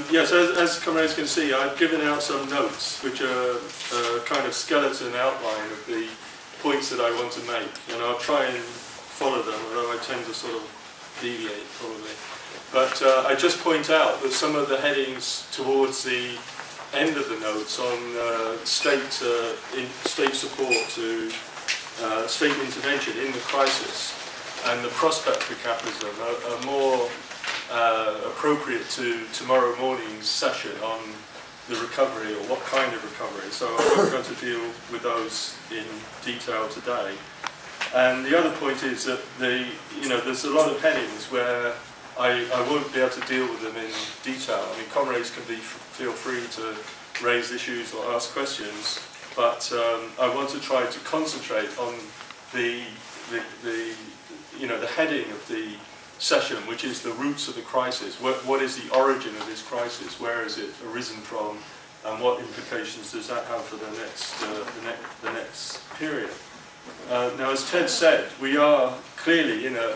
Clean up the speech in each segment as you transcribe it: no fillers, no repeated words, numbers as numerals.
Yes, as comrades can see, I've given out some notes, which are a kind of skeleton outline of the points that I want to make, and I'll try and follow them, although I tend to sort of deviate, probably. But I just point out that some of the headings towards the end of the notes on state support to state intervention in the crisis and the prospect for capitalism are more appropriate to tomorrow morning's session on the recovery, or what kind of recovery. So I'm not going to deal with those in detail today. And the other point is that there's a lot of headings where I won't be able to deal with them in detail. I mean, comrades can feel free to raise issues or ask questions, but I want to try to concentrate on the heading of the session, which is the roots of the crisis. What is the origin of this crisis? Where has it arisen from? And what implications does that have for the next period? Now, as Ted said, we are clearly in an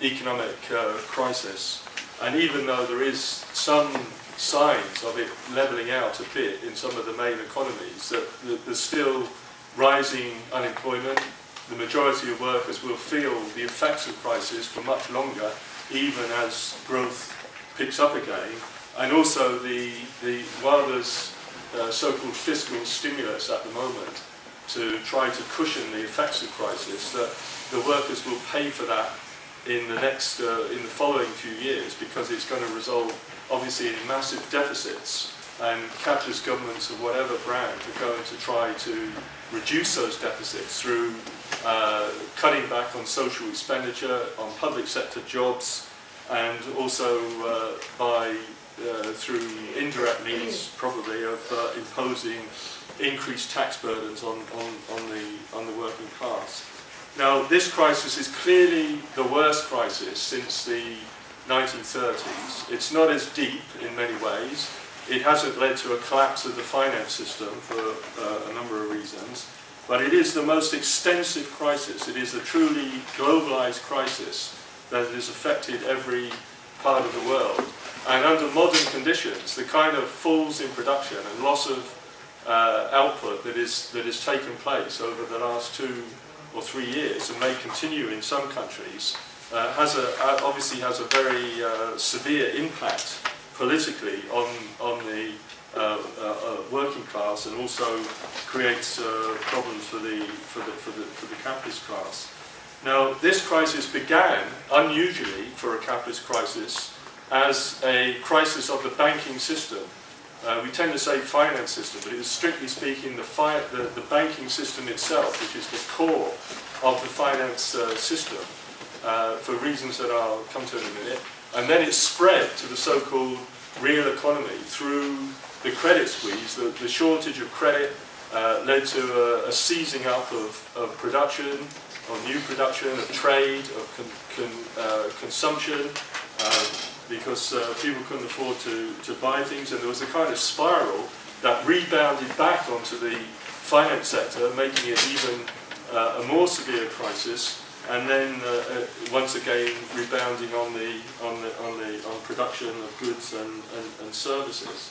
economic crisis, and even though there is some signs of it levelling out a bit in some of the main economies, that there's still rising unemployment. The majority of workers will feel the effects of crisis for much longer, even as growth picks up again. And also, while there's so-called fiscal stimulus at the moment to try to cushion the effects of crisis, that the workers will pay for that in the following few years, because it's going to result, obviously, in massive deficits. And capitalist governments of whatever brand are going to try to reduce those deficits through cutting back on social expenditure, on public sector jobs, and also through indirect means, probably, of imposing increased tax burdens on the working class. Now, this crisis is clearly the worst crisis since the 1930s. It's not as deep in many ways. It hasn't led to a collapse of the finance system for a number of reasons, but it is the most extensive crisis. It is a truly globalized crisis that has affected every part of the world. And under modern conditions, the kind of falls in production and loss of output that has taken place over the last 2 or 3 years, and may continue in some countries, obviously has a very severe impact politically on the working class, and also creates problems for the capitalist class. Now, this crisis began, unusually for a capitalist crisis, as a crisis of the banking system. We tend to say finance system, but it was, strictly speaking, the banking system itself, which is the core of the finance system, for reasons that I'll come to in a minute. And then it spread to the so-called real economy through the credit squeeze. The shortage of credit led to a seizing up of production, of new production, of trade, of consumption, because people couldn't afford to buy things, and there was a kind of spiral that rebounded back onto the finance sector, making it even a more severe crisis, and then once again rebounding on production of goods and services.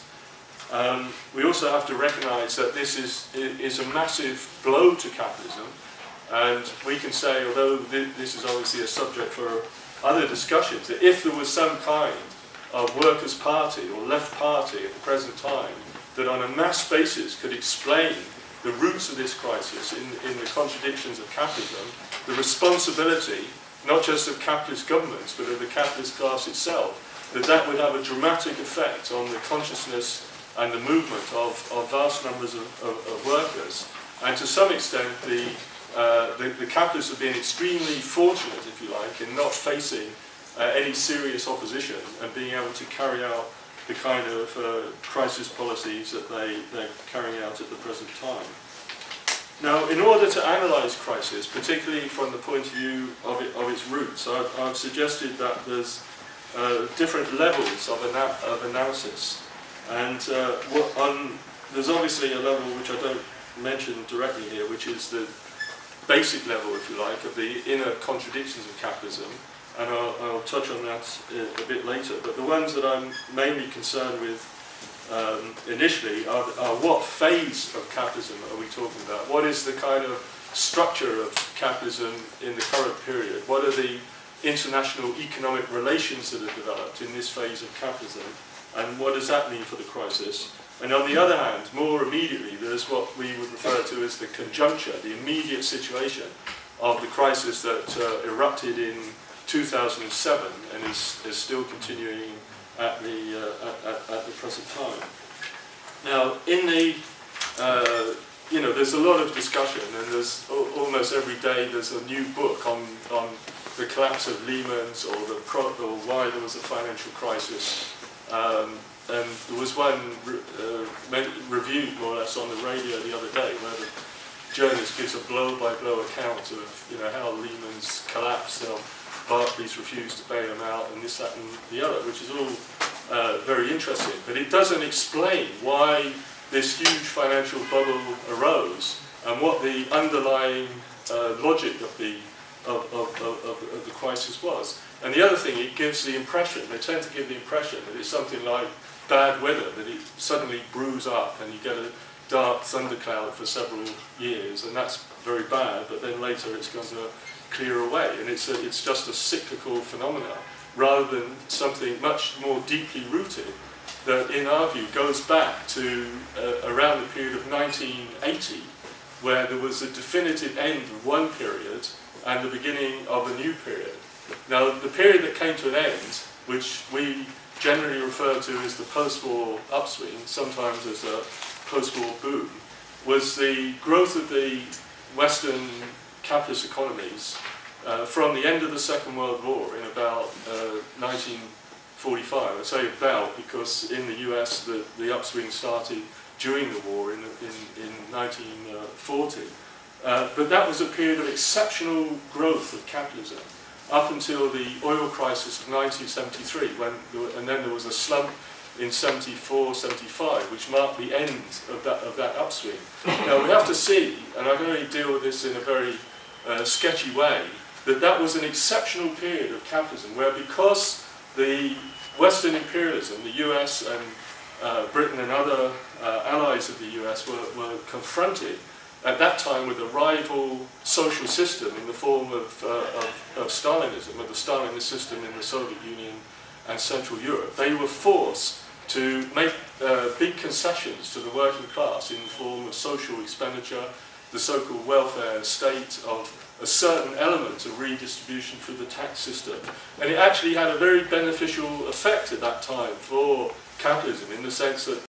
We also have to recognise that this is a massive blow to capitalism, and we can say, although this is obviously a subject for other discussions, that if there was some kind of workers' party or left party at the present time that on a mass basis could explain the roots of this crisis in the contradictions of capitalism, the responsibility not just of capitalist governments but of the capitalist class itself, that would have a dramatic effect on the consciousness and the movement of vast numbers of workers. And to some extent the capitalists have been extremely fortunate, if you like, in not facing any serious opposition and being able to carry out the kind of crisis policies that they're carrying out at the present time. Now, in order to analyse crisis, particularly from the point of view of its roots, I've suggested that there's different levels of analysis. And there's obviously a level which I don't mention directly here, which is the basic level, if you like, of the inner contradictions of capitalism, and I'll touch on that a bit later. But the ones that I'm mainly concerned with initially are what phase of capitalism are we talking about? What is the kind of structure of capitalism in the current period? What are the international economic relations that are developed in this phase of capitalism? And what does that mean for the crisis? And on the other hand, more immediately, there's what we would refer to as the conjuncture, the immediate situation of the crisis that erupted in 2007 and is still continuing at the present time. Now, in the, there's a lot of discussion, and there's almost every day there's a new book on the collapse of Lehman's or why there was a financial crisis. And there was one reviewed more or less on the radio the other day where the journalist gives a blow-by-blow account of how Lehman's collapsed, Barclays refused to bail him out, and this, that, and the other, which is all very interesting. But it doesn't explain why this huge financial bubble arose and what the underlying logic of the crisis was. And the other thing, it gives the impression, they tend to give the impression that it's something like bad weather, that it suddenly brews up and you get a dark thundercloud for several years, and that's very bad, but then later it's going to clear away, and it's just a cyclical phenomenon, rather than something much more deeply rooted that, in our view, goes back to around the period of 1980, where there was a definitive end of one period and the beginning of a new period. Now, the period that came to an end, which we generally refer to as the post-war upswing, sometimes as a post-war boom, was the growth of the Western capitalist economies from the end of the Second World War in about 1945. I say about because in the US the upswing started during the war in 1940. But that was a period of exceptional growth of capitalism up until the oil crisis of 1973, and then there was a slump in 74, 75, which marked the end of that upswing. Now we have to see, and I can only deal with this in a very sketchy way, that was an exceptional period of capitalism where, because the Western imperialism, the US and Britain and other allies of the US were confronted at that time with a rival social system in the form of Stalinism, of the Stalinist system in the Soviet Union and Central Europe. They were forced to make big concessions to the working class in the form of social expenditure, the so-called welfare state, of a certain element of redistribution through the tax system. And it actually had a very beneficial effect at that time for capitalism, in the sense that